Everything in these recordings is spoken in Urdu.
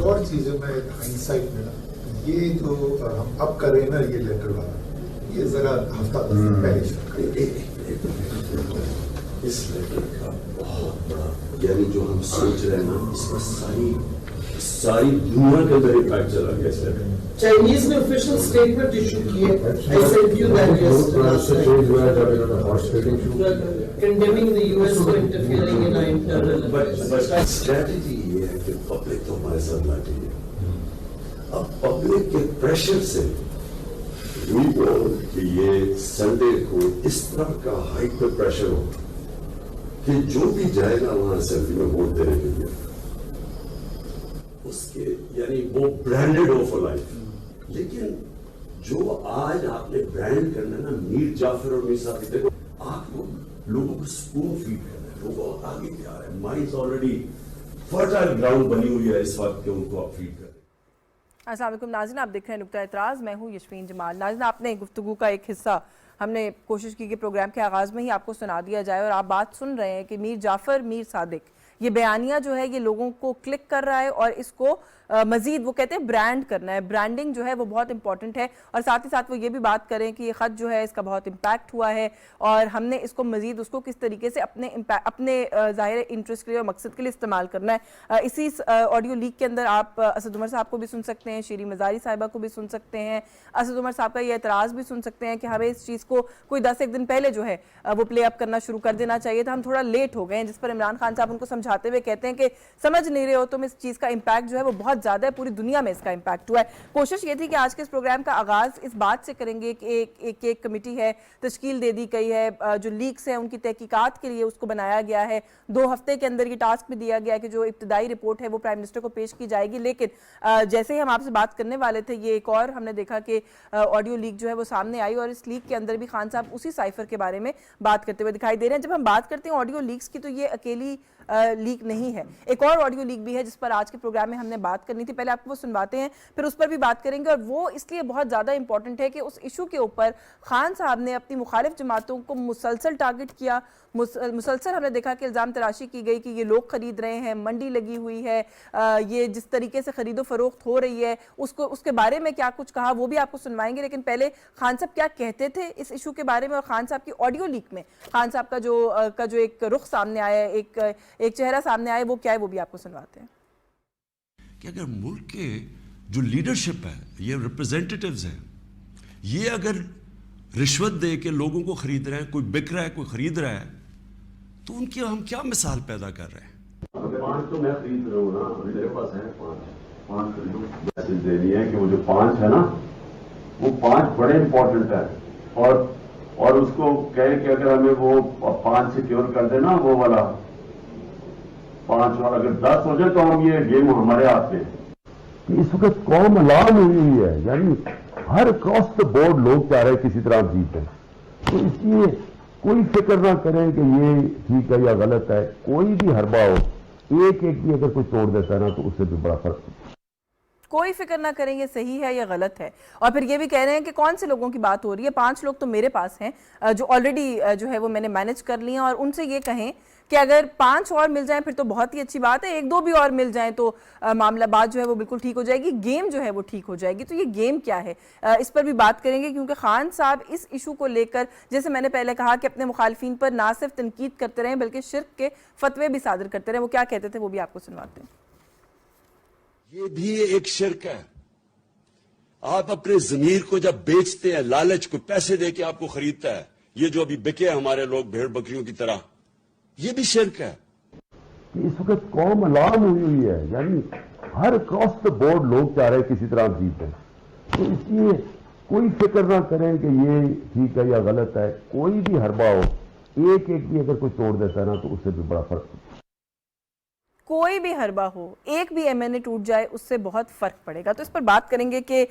اور چیز ہے، میں ہائنڈسائٹ میں نا یہ جو ہم اب کر رہے ہیں نا یہ لیٹر والا، یہ ذرا ہفتہ 10 دن پہلے شروع کریں. اس لیٹر کا بہت بڑا یعنی جو ہم سوچ رہے ہیں نا اس کا ساری دنیا کے اندر امپیکٹ چلا گیا اس لیٹر. چائنیز نے official statement issue کی ہے. I sent you that condemning the US for interfering in our internal affairs. But strategy یہ ہے کہ پبلک تو ہمارے ساتھ لاتی ہے. اب پبلک کے پریشر سے وی بول کہ یہ سنڈے کو اس طرح کا ہائپر پریشر ہو کہ جو بھی جائے گا وہاں اسمبلی میں ووٹ دینے کے لیے اس کے یعنی وہ برانڈیڈ ہو فار لائف. لیکن جو آج آپ نے برانڈ کرنا نا میر جعفر اور میر صاحب، دیکھو آپ لوگوں کو سپون فیڈ کرنا ہے، لوگوں کو آگے کیا ہے، مائنڈز آلریڈی فرٹائل گراؤنڈ بنی ہوئی ہے اس وقت کہ ان کو آپ فیڈ کریں. السلام علیکم ناظرین، آپ دیکھ رہے ہیں نقطہ اعتراض، میں ہوں یشفین جمال. ناظرین، آپ نے گفتگو کا ایک حصہ ہم نے کوشش کی کہ پروگرام کے آغاز میں ہی آپ کو سنا دیا جائے، اور آپ بات سن رہے ہیں کہ میر جعفر میر صادق یہ بیانیہ جو ہے یہ لوگوں کو کلک کر رہا ہے اور اس کو مزید وہ کہتے ہیں برانڈ کرنا ہے. برانڈنگ جو ہے وہ بہت امپورٹنٹ ہے، اور ساتھ ہی ساتھ وہ یہ بھی بات کریں کہ یہ خط جو ہے اس کا بہت امپیکٹ ہوا ہے اور ہم نے اس کو مزید اس کو کس طریقے سے اپنے ظاہر انٹرسٹ کے لیے اور مقصد کے لیے استعمال کرنا ہے. اسی آڈیو لیک کے اندر آپ اسد عمر صاحب کو بھی سن سکتے ہیں، شیریں مزاری صاحبہ کو بھی سن سکتے ہیں، اسد عمر صاحب کا یہ اعتراض بھی سن سکتے ہیں کہ ہمیں اس چیز کو کوئی 10 دن پہلے جو ہے وہ پلے اپ کرنا شروع کر دینا چاہیے تھا، ہم تھوڑا لیٹ ہو گئے ہیں، جس پر عمران خان صاحب ان کو سمجھاتے ہوئے کہتے ہیں کہ سمجھ نہیں رہے ہو تم، اس چیز کا امپیکٹ جو ہے وہ بہت زیادہ ہے، پوری دنیا میں اس کا امپیکٹ ہوا ہے. کوشش یہ تھی کہ آج کے اس پروگرام کا آغاز اس بات سے کریں گے کہ ایک کمیٹی ہے تشکیل دے دی گئی ہے، جو لیکس ہیں ان کی تحقیقات کے لیے اس کو بنایا گیا ہے. 2 ہفتے کے اندر یہ ٹاسک بھی دیا گیا ہے کہ جو ابتدائی رپورٹ ہے وہ پرائم منسٹر کو پیش کی جائے گی. لیکن جیسے ہی ہم آپ سے بات کرنے والے تھے یہ ایک اور ہم نے دیکھا کہ آڈیو لیک جو ہے وہ سامنے آئی، اور اس لیک کے اندر بھی خان صاحب اسی سائفر کے بارے میں بات کرتے ہوئے دکھائی دے رہے ہیں. جب ہم بات کرتے ہیں آڈیو لیکس کی تو یہ اکیلی لیک نہیں ہے، ایک اور آڈیو لیک بھی ہے جس پر آج کے پروگرام میں ہم نے بات کرنی تھی. پہلے آپ کو وہ سنواتے ہیں پھر اس پر بھی بات کریں گے، اور وہ اس لیے بہت زیادہ امپورٹنٹ ہے کہ اس ایشو کے اوپر خان صاحب نے اپنی مخالف جماعتوں کو مسلسل ٹارگٹ کیا، مسلسل ہم نے دیکھا کہ الزام تراشی کی گئی کہ یہ لوگ خرید رہے ہیں، منڈی لگی ہوئی ہے، یہ جس طریقے سے خرید و فروخت ہو رہی ہے اس کے بارے میں کیا کچھ کہا وہ بھی آپ کو سنوائیں گے. لیکن پہلے خان صاحب کیا کہتے تھے اس ایشو کے بارے میں، اور خان صاحب کی آڈیو لیک میں خان صاحب کا جو ایک رخ سامنے آیا ہے، ایک چہرہ سامنے آیا، وہ کیا ہے وہ بھی آپ کو سنواتے ہیں. کہ اگر ملک کے جو لیڈرشپ ہے، یہ ریپرزینٹیٹیوز ہیں، یہ اگر رشوت دے کے لوگوں کو خرید رہے ہیں، کوئی بک رہا ہے کوئی خرید رہا ہے، تو ان کی ہم کیا مثال پیدا کر رہے ہیں. 5 تو میں خرید رہا ہوں نا، میرے پاس ہے 5 خریدوں. میسج دینی ہے کہ وہ جو 5 ہے نا وہ 5 بڑے امپورٹنٹ ہے، اور اس کو کہے کہ اگر ہمیں وہ 5 سیکیور کر دینا وہ والا 5 اور اگر 10 ہو جائے تو ہم یہ گیم ہمارے ہاتھ میں. اس وقت قوم الارم ہوئی ہے، یعنی ہر کراس دا بورڈ لوگ چاہ رہے کسی طرح جیتے، تو اس لیے کوئی فکر نہ کریں کہ یہ ٹھیک ہے یا غلط ہے. کوئی بھی حربہ ہو، ایک بھی اگر کوئی توڑ دیتا ہے نا تو اس سے بھی بڑا فرق. کوئی فکر نہ کریں یہ صحیح ہے یا غلط ہے. اور پھر یہ بھی کہہ رہے ہیں کہ کون سے لوگوں کی بات ہو رہی ہے، 5 لوگ تو میرے پاس ہیں جو آلریڈی جو ہے وہ میں نے مینج کر لی ہیں، اور ان سے یہ کہیں کہ اگر 5 اور مل جائیں پھر تو بہت ہی اچھی بات ہے، 1-2 بھی اور مل جائیں تو معاملہ بات جو ہے وہ بالکل ٹھیک ہو جائے گی، گیم جو ہے وہ ٹھیک ہو جائے گی. تو یہ گیم کیا ہے اس پر بھی بات کریں گے، کیونکہ خان صاحب اس ایشو کو لے کر جیسے میں نے پہلے کہا کہ اپنے مخالفین پر نہ صرف تنقید کرتے رہیں بلکہ شرک کے فتوے بھی صادر کرتے رہیں. وہ کیا کہتے تھے وہ بھی آپ کو سنواتے ہیں. یہ بھی ایک شرک ہے. آپ اپنے ضمیر کو جب بیچتے ہیں، لالچ کو پیسے دے کے آپ کو خریدتا ہے، یہ جو ابھی بکے ہمارے لوگ بھیڑ بکریوں کی طرح، یہ بھی شرک ہے. اس وقت قوم الارم ہوئی ہے، یعنی ہر کراس دا بورڈ لوگ چاہ رہے کسی طرح جیتے، تو اس لیے کوئی فکر نہ کریں کہ یہ ٹھیک ہے یا غلط ہے. کوئی بھی حربہ ہو، ایک بھی اگر کوئی توڑ دیتا ہے نا تو اس سے بھی بڑا فرق. کوئی بھی حربہ ہو، ایک بھی ایم این اے ٹوٹ جائے اس سے بہت فرق پڑے گا. تو اس پر بات کریں گے کہ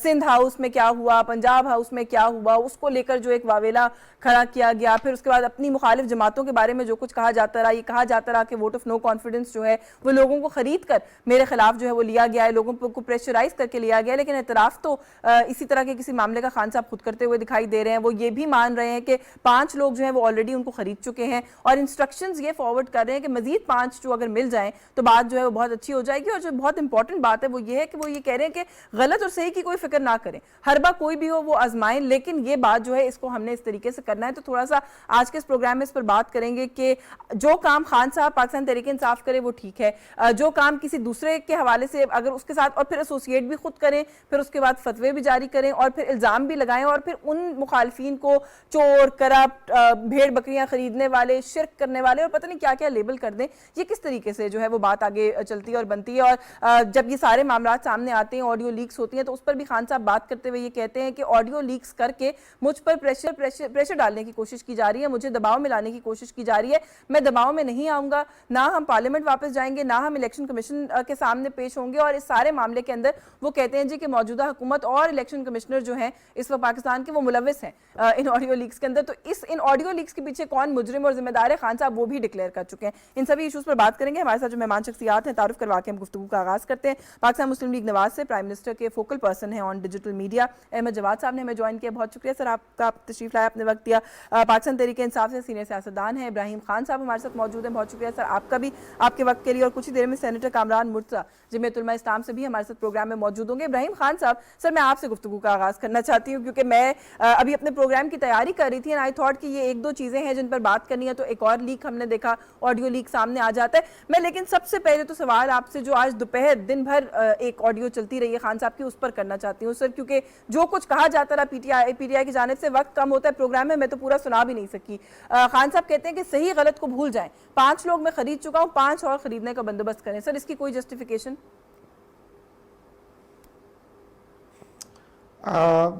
سندھ ہاؤس میں کیا ہوا، پنجاب ہاؤس میں کیا ہوا، اس کو لے کر جو ایک واویلا کھڑا کیا گیا، پھر اس کے بعد اپنی مخالف جماعتوں کے بارے میں جو کچھ کہا جاتا رہا، یہ کہا جاتا رہا کہ ووٹ آف نو کانفیڈنس جو ہے وہ لوگوں کو خرید کر میرے خلاف جو ہے وہ لیا گیا ہے، لوگوں کو پریشرائز کر کے لیا گیا. لیکن اعتراف تو اسی طرح کے کسی معاملے کا خان صاحب خود کرتے ہوئے دکھائی دے رہے ہیں. وہ یہ بھی مان رہے ہیں کہ 5 لوگ جو ہیں وہ آلریڈی ان کو خرید چکے ہیں، اور انسٹرکشنز یہ فارورڈ کر رہے ہیں کہ مزید 5 جو اگر مل مل جائیں تو بات جو ہے وہ بہت اچھی ہو جائے گی. اور جو بہت امپورٹنٹ بات ہے وہ یہ ہے کہ وہ یہ کہہ رہے ہیں کہ غلط اور صحیح کی کوئی فکر نہ کریں, ہر بار کوئی بھی ہو وہ آزمائیں, لیکن یہ بات جو ہے اس کو ہم نے اس طریقے سے کرنا ہے. تو تھوڑا سا آج کے اس پروگرام میں اس پر بات کریں گے کہ جو کام خان صاحب پاکستان تحریک انصاف کرے وہ ٹھیک ہے, جو کام کسی دوسرے کے حوالے سے اگر اس کے ساتھ اور پھر ایسوسیٹ بھی خود کریں, پھر اس کے بعد فتوے بھی جاری کریں اور پھر الزام بھی لگائیں اور پھر ان مخالفین کو چور, کرپٹ, بھیڑ بکریاں خریدنے والے, شرک کرنے والے اور پتہ نہیں کیا کیا لیبل کر دیں, یہ کس طریقے سے جو ہے وہ بات آگے چلتی ہے اور بنتی ہے. اور جب یہ سارے معاملات سامنے آتے ہیں, آڈیو لیکس ہوتی ہیں, تو اس پر بھی خان صاحب بات کرتے ہوئے یہ کہتے ہیں کہ آڈیو لیکس کر کے مجھ پر پریشر ڈالنے کی کوشش کی جا رہی ہے, مجھے دباؤ میں لانے کی کوشش کی جا رہی ہے. میں دباؤ میں نہیں آؤں گا, نہ ہم پارلیمنٹ واپس جائیں گے, نہ ہم الیکشن کمیشن کے سامنے پیش ہوں گے. اور اس سارے معاملے کے اندر وہ کہتے ہیں جی کہ موجودہ حکومت اور الیکشن کمشنر جو ہیں اس وقت پاکستان کے وہ ملوث ہیں ان آڈیو لیکس کے اندر. تو ان آڈیو لیکس کے پیچھے کون مجرم اور ذمہ دار ہے, خان صاحب وہ بھی ڈکلیئر کر چکے ہیں. ان سبھی ایشوز پر بات کریں گے. ہمارے ساتھ جو مہمان شخصیات ہیں تعارف کروا کے ہم گفتگو کا آغاز کرتے ہیں. پاکستان مسلم لیگ نواز سے پرائم منسٹر کے فوکل پرسن ہیں آن ڈیجیٹل میڈیا, احمد جواد صاحب نے ہمیں جوائن کیا, بہت شکریہ سر آپ کا تشریف لائے, اپنے وقت دیا. پاکستان تحریک انصاف سے سینئر سیاستدان ہیں ابراہیم خان صاحب ہمارے ساتھ موجود ہیں, بہت شکریہ سر آپ کا بھی آپ کے وقت کے لیے. اور کچھ ہی دیر میں سینیٹر کامران مرتضیٰ جمعیت علماء اسلام سے بھی ہمارے ساتھ پروگرام میں موجود ہوں گے. ابراہیم خان صاحب, سر میں آپ سے گفتگو کا آغاز کرنا چاہتی ہوں کیونکہ میں ابھی اپنے پروگرام کی تیاری کر رہی تھی, آئی تھاٹ کہ یہ ایک دو چیزیں ہیں جن پر بات کرنی ہے. تو ایک اور لیک ہم نے دیکھا, آڈیو لیک سامنے آ جاتا ہے. میں لیکن سب سے پہلے تو سوال آپ سے جو آج دوپہر دن بھر ایک آڈیو چلتی رہی ہے خان صاحب کی, اس پر کرنا چاہتی ہوں سر, کیونکہ جو کچھ کہا جاتا رہا پی ٹی آئی کی جانب سے, وقت کم ہوتا ہے پروگرام میں تو پورا سنا بھی نہیں سکی. خان صاحب کہتے ہیں کہ صحیح غلط کو بھول جائیں, 5 لوگ میں خرید چکا ہوں, 5 اور خریدنے کا بندوبست کریں. سر اس کی کوئی جسٹیفیکیشن؟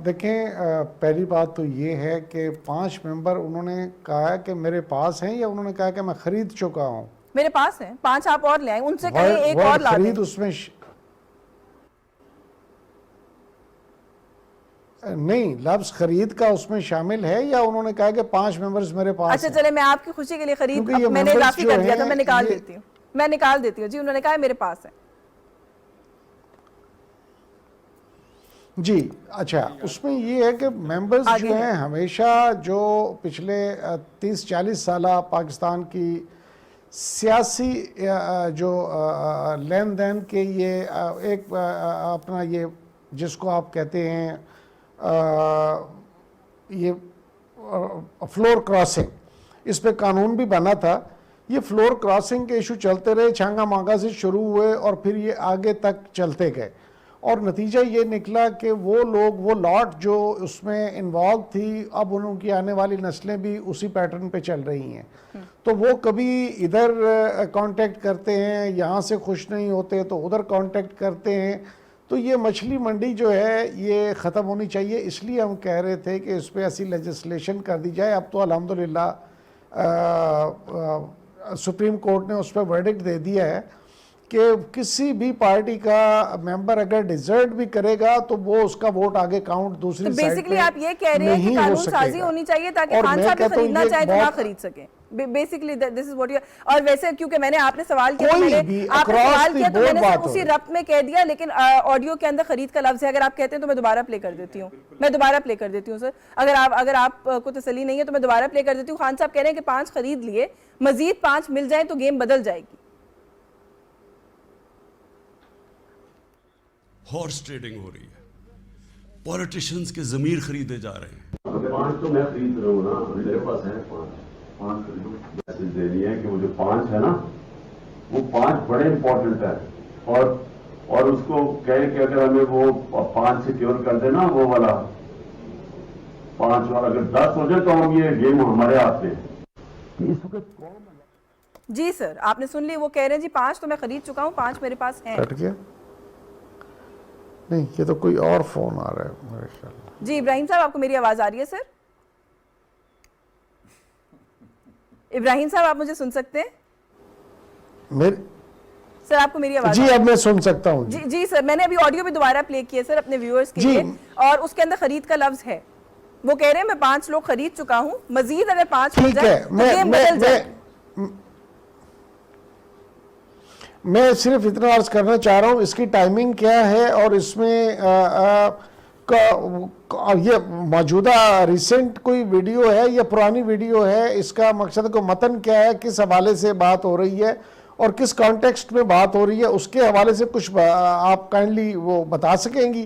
دیکھیں, پہلی بات تو یہ ہے کہ 5 ممبر انہوں نے کہا کہ میرے پاس ہیں, یا انہوں نے کہا کہ میں خرید چکا ہوں؟ میرے پاس ہیں 5, آپ اور لے آئیں, ان سے کہیں ایک اور لا دیں. خرید اس میں نہیں, لفظ خرید کا اس میں شامل ہے, یا انہوں نے کہا کہ 5 ممبرز میرے پاس ہیں؟ اچھا چلے, میں آپ کی خوشی کے لیے خرید میں نے اضافی کر دیا تھا, میں نکال دیتی ہوں. جی انہوں نے کہا میرے پاس ہے. جی اچھا, اس میں یہ ہے کہ ممبرز جو ہیں ہمیشہ جو پچھلے 30-40 سالہ پاکستان کی سیاسی جو لین دین کے یہ ایک اپنا یہ جس کو آپ کہتے ہیں یہ فلور کراسنگ, اس پہ قانون بھی بنا تھا. یہ فلور کراسنگ کے ایشو چلتے رہے, چھانگا مانگا سے شروع ہوئے اور پھر یہ آگے تک چلتے گئے, اور نتیجہ یہ نکلا کہ وہ لوگ, وہ لاٹ جو اس میں انوالو تھی, اب ان کی آنے والی نسلیں بھی اسی پیٹرن پہ چل رہی ہیں. تو وہ کبھی ادھر کانٹیکٹ کرتے ہیں, یہاں سے خوش نہیں ہوتے تو ادھر کانٹیکٹ کرتے ہیں. تو یہ مچھلی منڈی جو ہے یہ ختم ہونی چاہیے. اس لیے ہم کہہ رہے تھے کہ اس پہ ایسی لیجسلیشن کر دی جائے. اب تو الحمدللہ سپریم کورٹ نے اس پہ ورڈکٹ دے دیا ہے کہ کسی بھی پارٹی کا ممبر اگر ڈیزرٹ بھی کرے گا تو وہ اس کا ووٹ آگے کاؤنٹ دوسری سائڈ پہ بیسیکلی آپ یہ کہہ رہے ہیں کہ قانون سازی ہونی چاہیے تاکہ خان صاحب نے خریدنا چاہے تو نہ خرید سکیں. Basically this is what you, اور ویسے کیونکہ میں نے آپ نے سوال کیا تو میں نے اسی ربط میں کہہ دیا, لیکن آڈیو کے اندر خرید کا لفظ ہے. اگر آپ کہتے ہیں تو میں دوبارہ پلے کر دیتی ہوں, سر اگر آپ کو تسلی نہیں ہے تو میں دوبارہ پلے کر دیتی ہوں. خان صاحب کہہ رہے ہیں کہ 5 خرید لیے, مزید 5 مل جائیں تو گیم بدل جائے گی. ہارس ٹریڈنگ ہو رہی ہے, پولیٹیشنز کے ضمیر خریدے جا رہے ہیں. 5 تو میں خرید رہا ہوں نا, میرے پاس ہے 5 خریدوں. میسج دینی ہے کہ وہ جو 5 ہے نا, وہ 5 بڑے امپورٹنٹ ہے, اور اس کو کہے کہ اگر ہمیں وہ 5 سیکیور کر دینا, وہ والا 5 والا اگر 10 ہو جائے تو ہم یہ گیم ہمارے ہاتھ میں. جی سر آپ نے سن لی, وہ کہہ رہے ہیں جی 5 تو میں خرید چکا ہوں, 5 میرے پاس ہیں. کٹ گیا نہیں, یہ تو کوئی اور فون آ رہا ہے میرے خیال میں. جی ابراہیم صاحب آپ کو میری آواز آ رہی ہے؟ سر ابراہیم صاحب آپ مجھے سن سکتے ہیں؟ سر آپ کو میری آواز؟ جی اب میں سن سکتا ہوں. جی سر, میں نے ابھی آڈیو بھی دوبارہ پلے کیا سر اپنے ویورز کے لیے, اور اس کے اندر خرید کا لفظ ہے. وہ کہہ رہے ہیں میں 5 لوگ خرید چکا ہوں, مزید اگر 5 ہو جائے تو گیم بدل جائے. میں صرف اتنا عرض کرنا چاہ رہا ہوں اس کی ٹائمنگ کیا ہے, اور اس میں یہ موجودہ ریسنٹ کوئی ویڈیو ہے یا پرانی ویڈیو ہے, اس کا مقصد کو متن کیا ہے, کس حوالے سے بات ہو رہی ہے, اور کس کانٹیکسٹ میں بات ہو رہی ہے اس کے حوالے سے کچھ آپ کائنڈلی وہ بتا سکیں گی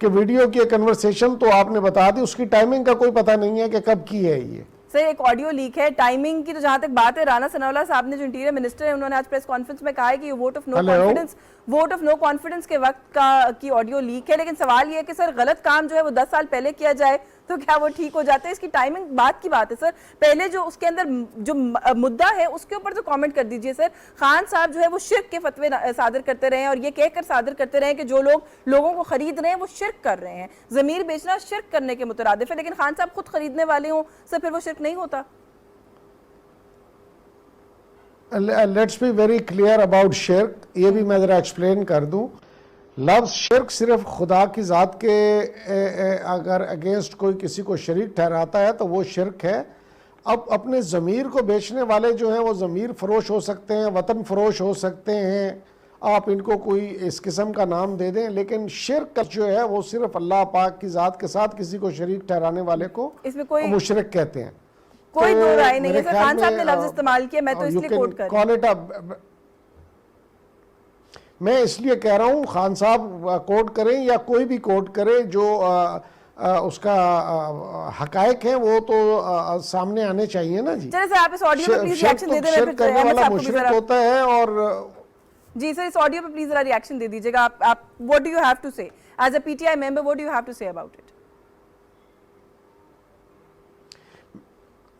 کہ ویڈیو کی کنورسیشن تو آپ نے بتا دی, اس کی ٹائمنگ کا کوئی پتہ نہیں ہے کہ کب کی ہے یہ. سر ایک آڈیو لیک ہے, ٹائمنگ کی تو جہاں تک بات ہے, رانا ثناءاللہ صاحب نے جو انٹیریئر منسٹر ہیں انہوں نے آج پریس کانفرنس میں کہا ہے کہ یہ ووٹ آف نو کانفیڈنس کے وقت کی آڈیو لیک ہے, لیکن سوال یہ ہے کہ سر غلط کام جو ہے وہ 10 سال پہلے کیا جائے تو کیا وہ ٹھیک ہو جاتا ہے؟ اس کی ٹائمنگ بات کی بات ہے سر. پہلے جو اس کے اندر جو مدعا ہے اس کے اوپر تو کامنٹ کر دیجئے سر. خان صاحب جو ہے وہ شرک کے فتوے صادر کرتے رہے ہیں اور یہ کہہ کر صادر کرتے رہے ہیں کہ جو لوگ لوگوں کو خرید رہے ہیں وہ شرک کر رہے ہیں. ضمیر بیچنا شرک کرنے کے مترادف ہے, لیکن خان صاحب خود خریدنے والے ہوں سر, پھر وہ شرک نہیں ہوتا؟ Let's be very clear about شرک. یہ بھی میں ذرا ایکسپلین کر دوں. لفظ شرک صرف خدا کی ذات کے اگر اگینسٹ کوئی کسی کو شریک ٹھہراتا ہے تو وہ شرک ہے. اب اپنے ضمیر کو بیچنے والے جو ہیں وہ ضمیر فروش ہو سکتے ہیں, وطن فروش ہو سکتے ہیں, آپ ان کو کوئی اس قسم کا نام دے دیں, لیکن شرک جو ہے وہ صرف اللہ پاک کی ذات کے ساتھ کسی کو شریک ٹھہرانے والے کو مشرک کہتے ہیں. کوئی دو رائے نہیں ہے سر. خان صاحب نے لفظ استعمال کیا, میں تو اس لیے کوٹ کر رہی ہوں. میں اس لیے کہہ رہا ہوں خان صاحب کوٹ کریں یا کوئی بھی کوٹ کرے, جو اس کا حقائق ہیں وہ تو سامنے آنے چاہیے نا جی. چلے سر آپ اس آڈیو پہ پلیز ریاکشن دے دیں. شرک کرنے والا مشرک ہوتا ہے. اور جی سر اس آڈیو پہ پلیز ذرا ریاکشن دے دیجیے گا. آپ what do you have to say as a PTI member, what do you have to say about it?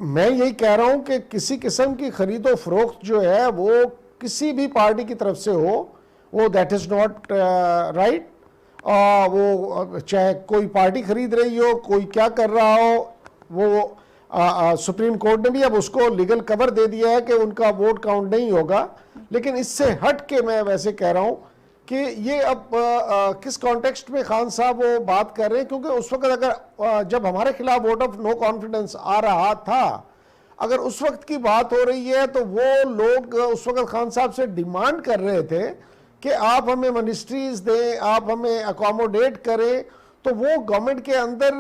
میں یہی کہہ رہا ہوں کہ کسی قسم کی خرید و فروخت جو ہے وہ کسی بھی پارٹی کی طرف سے ہو, وہ دیٹ از ناٹ رائٹ. وہ چاہے کوئی پارٹی خرید رہی ہو, کوئی کیا کر رہا ہو, وہ سپریم کورٹ نے بھی اب اس کو لیگل کور دے دیا ہے کہ ان کا ووٹ کاؤنٹ نہیں ہوگا. لیکن اس سے ہٹ کے میں ویسے کہہ رہا ہوں کہ یہ اب کس کانٹیکسٹ میں خان صاحب وہ بات کر رہے ہیں, کیونکہ اس وقت اگر جب ہمارے خلاف ووٹ آف نو کانفیڈنس آ رہا تھا, اگر اس وقت کی بات ہو رہی ہے تو وہ لوگ اس وقت خان صاحب سے ڈیمانڈ کر رہے تھے کہ آپ ہمیں منسٹریز دیں, آپ ہمیں اکوموڈیٹ کریں. تو وہ گورنمنٹ کے اندر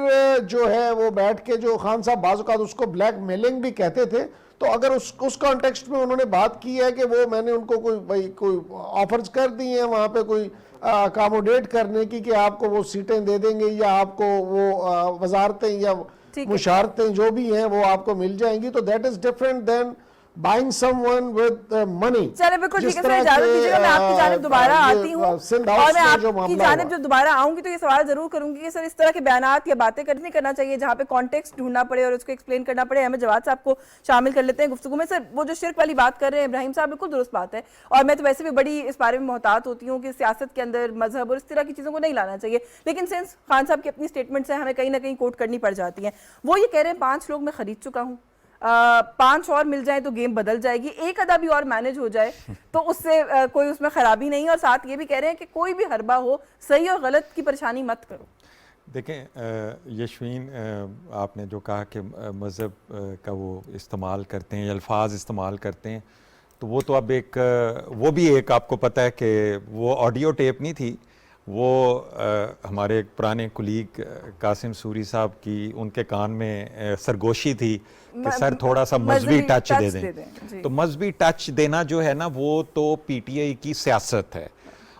جو ہے وہ بیٹھ کے, جو خان صاحب بعض اوقات اس کو بلیک میلنگ بھی کہتے تھے, تو اگر اس کانٹیکسٹ میں انہوں نے بات کی ہے کہ وہ میں نے ان کو کوئی آفرز کر دی ہیں وہاں پہ کوئی اکاموڈیٹ کرنے کی کہ آپ کو وہ سیٹیں دے دیں گے یا آپ کو وہ وزارتیں یا مشارتیں جو بھی ہیں وہ آپ کو مل جائیں گی, تو that is different than buying someone with money. چلے بالکل ٹھیک ہے سر, اجازت دیجیے گا میں آپ کی جانب دوبارہ آتی ہوں, اور میں آپ کی جانب جب دوبارہ آؤں گی تو یہ سوال ضرور کروں گی کہ سر اس طرح کے بیانات یا باتیں نہیں کرنا چاہیے جہاں پہ کانٹیکسٹ ڈھونڈنا پڑے اور اس کو ایکسپلین کرنا پڑے. احمد جواد صاحب کو شامل کر لیتے ہیں گفتگو میں. سر وہ جو شرک والی بات کر رہے ہیں ابراہیم صاحب, بالکل درست بات ہے, اور میں تو ویسے بھی بڑی اس بارے میں محتاط ہوتی ہوں کہ سیاست کے اندر مذہب اور اس طرح کی چیزوں کو نہیں لانا چاہیے. لیکن سنس خان صاحب کی اپنی اسٹیٹمنٹس ہیں ہمیں کہیں نہ کہیں کوٹ کرنی پڑ جاتی ہیں. وہ یہ کہہ رہے ہیں 5 لوگ میں خرید چکا ہوں, 5 اور مل جائیں تو گیم بدل جائے گی, ایک آدھا بھی اور مینج ہو جائے تو اس سے کوئی اس میں خرابی نہیں. اور ساتھ یہ بھی کہہ رہے ہیں کہ کوئی بھی حربہ ہو, صحیح اور غلط کی پریشانی مت کرو. دیکھیں یشوین, آپ نے جو کہا کہ مذہب کا وہ استعمال کرتے ہیں, الفاظ استعمال کرتے ہیں, تو وہ تو اب وہ بھی ایک آپ کو پتہ ہے کہ وہ آڈیو ٹیپ نہیں تھی, وہ ہمارے ایک پرانے کولیگ قاسم سوری صاحب کی ان کے کان میں سرگوشی تھی کہ سر تھوڑا سا مذہبی ٹچ دے دیں. تو مذہبی ٹچ دینا جو ہے نا وہ تو پی ٹی آئی کی سیاست ہے,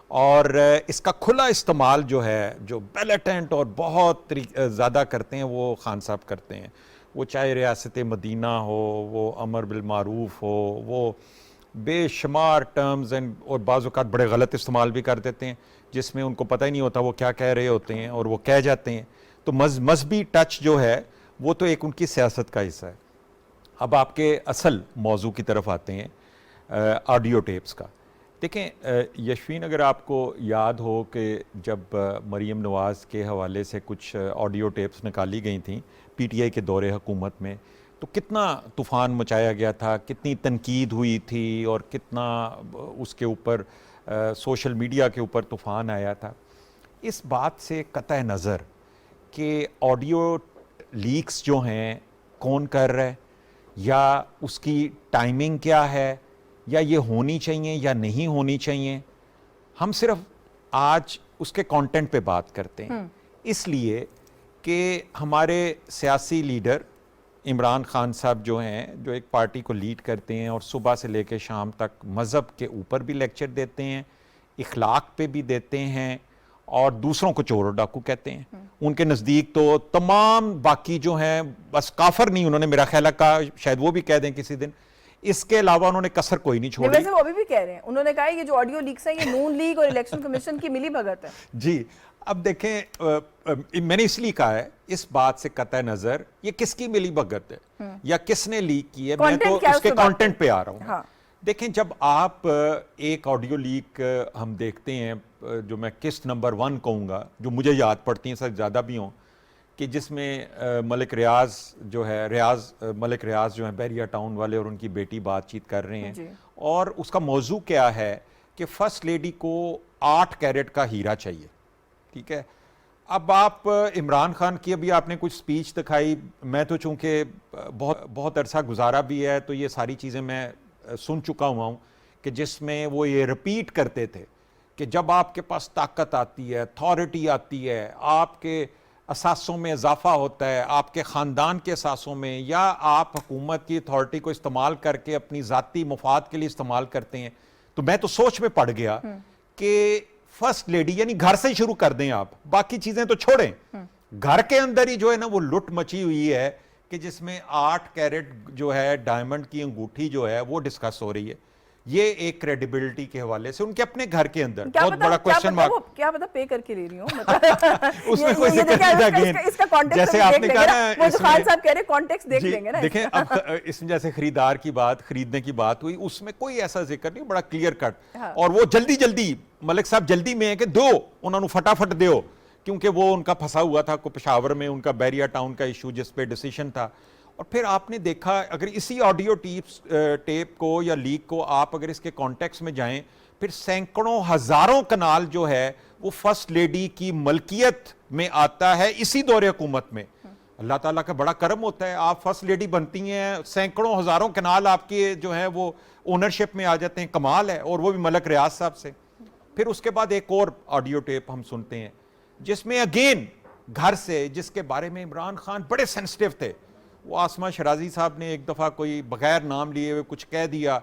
اور اس کا کھلا استعمال جو ہے جو بیلیٹنٹ اور بہت زیادہ کرتے ہیں وہ خان صاحب کرتے ہیں. وہ چاہے ریاست مدینہ ہو, وہ امر بالمعروف ہو, وہ بے شمار ٹرمز اور بعض اوقات بڑے غلط استعمال بھی کر دیتے ہیں جس میں ان کو پتہ ہی نہیں ہوتا وہ کیا کہہ رہے ہوتے ہیں اور وہ کہہ جاتے ہیں. تو مذہبی ٹچ جو ہے وہ تو ایک ان کی سیاست کا حصہ ہے. اب آپ کے اصل موضوع کی طرف آتے ہیں, آڈیو ٹیپس کا. دیکھیں یشوین, اگر آپ کو یاد ہو کہ جب مریم نواز کے حوالے سے کچھ آڈیو ٹیپس نکالی گئی تھیں پی ٹی آئی کے دور حکومت میں, تو کتنا طوفان مچایا گیا تھا, کتنی تنقید ہوئی تھی, اور کتنا اس کے اوپر سوشل میڈیا کے اوپر طوفان آیا تھا. اس بات سے قطع نظر کہ آڈیو لیکس جو ہیں کون کر رہا ہے, یا اس کی ٹائمنگ کیا ہے, یا یہ ہونی چاہیے یا نہیں ہونی چاہیے, ہم صرف آج اس کے کانٹینٹ پہ بات کرتے ہیں. اس لیے کہ ہمارے سیاسی لیڈر عمران خان صاحب جو ہیں جو ایک پارٹی کو لیڈ کرتے ہیں اور صبح سے لے کے شام تک مذہب کے اوپر بھی لیکچر دیتے ہیں, اخلاق پہ بھی دیتے ہیں, اور دوسروں کو چور و ڈاکو کہتے ہیں. ان کے نزدیک تو تمام باقی جو ہیں بس کافر نہیں, انہوں نے میرا خیال کہا, شاید وہ بھی کہہ دیں کسی دن, اس کے علاوہ انہوں نے کسر کوئی نہیں چھوڑی. ویسے وہ ابھی بھی کہہ رہے ہیں, انہوں نے کہا یہ جو آڈیو لیکس ہیں یہ نون لیگ اور الیکشن کمیشن کی ملی بھگت ہے. جی اب دیکھیں, میں نے اس لیے کہا ہے اس بات سے قطع نظر یہ کس کی ملی بھگت ہے یا کس نے لیک کی ہے, میں تو اس کے کانٹینٹ پہ آ رہا ہوں. دیکھیں جب آپ ایک آڈیو لیک ہم دیکھتے ہیں, جو میں قسط نمبر 1 کہوں گا, جو مجھے یاد پڑتی ہیں, سب زیادہ بھی ہوں, کہ جس میں ملک ریاض جو ہے ملک ریاض جو ہیں بیریا ٹاؤن والے اور ان کی بیٹی بات چیت کر رہے ہیں, اور اس کا موضوع کیا ہے کہ فرسٹ لیڈی کو 8 کیرٹ کا ہیرا چاہیے. ٹھیک ہے, اب آپ عمران خان کی ابھی آپ نے کچھ سپیچ دکھائی, میں تو چونکہ بہت عرصہ گزارا بھی ہے تو یہ ساری چیزیں میں سن چکا ہوا ہوں, کہ جس میں وہ یہ رپیٹ کرتے تھے کہ جب آپ کے پاس طاقت آتی ہے, اتھارٹی آتی ہے, آپ کے اثاثوں میں اضافہ ہوتا ہے, آپ کے خاندان کے اثاثوں میں, یا آپ حکومت کی اتھارٹی کو استعمال کر کے اپنی ذاتی مفاد کے لیے استعمال کرتے ہیں, تو میں تو سوچ میں پڑ گیا کہ فرسٹ لیڈی یعنی گھر سے شروع کر دیں آپ, باقی چیزیں تو چھوڑیں, گھر کے اندر ہی جو ہے نا وہ لٹ مچی ہوئی ہے, کہ جس میں 8 کیرٹ جو ہے ڈائمنڈ کی انگوٹھی جو ہے وہ ڈسکس ہو رہی ہے. یہ ایک کریڈیبلٹی کے حوالے سے ان کے اپنے گھر کے اندر بہت بڑا کوشچن مارک. کیا پتا پے کر کے لے رہی ہوں, اس میں کوئی ذکر نہیں, جیسے آپ نے کہا نا, خان صاحب کہہ رہے کانٹیکسٹ دیکھ لیں گے نا. دیکھیں اب اس میں جیسے خریدار کی بات, خریدنے کی بات ہوئی, اس میں کوئی ایسا ذکر نہیں, بڑا کلیئر کٹ, اور وہ جلدی ملک صاحب جلدی میں ہے کہ دو انہوں نے فٹافٹ دیو, کیونکہ وہ ان کا پھنسا ہوا تھا کو پشاور میں ان کا بیریا ٹاؤن کا ایشو جس پہ ڈیسیشن تھا. اور پھر آپ نے دیکھا اگر اسی آڈیو ٹیپ کو یا لیک کو آپ اگر اس کے کانٹیکس میں جائیں, پھر سینکڑوں ہزاروں کنال جو ہے وہ فرسٹ لیڈی کی ملکیت میں آتا ہے اسی دور حکومت میں. اللہ تعالیٰ کا بڑا کرم ہوتا ہے, آپ فرسٹ لیڈی بنتی ہیں, سینکڑوں ہزاروں کنال آپ کے جو ہیں وہ اونرشپ میں آ جاتے ہیں, کمال ہے, اور وہ بھی ملک ریاض صاحب سے. پھر اس کے بعد ایک اور آڈیو ٹیپ ہم سنتے ہیں جس میں اگین گھر سے, جس کے بارے میں عمران خان بڑے سینسٹیو تھے, وہ آسمہ شرازی صاحب نے ایک دفعہ کوئی بغیر نام لیے ہوئے کچھ کہہ دیا,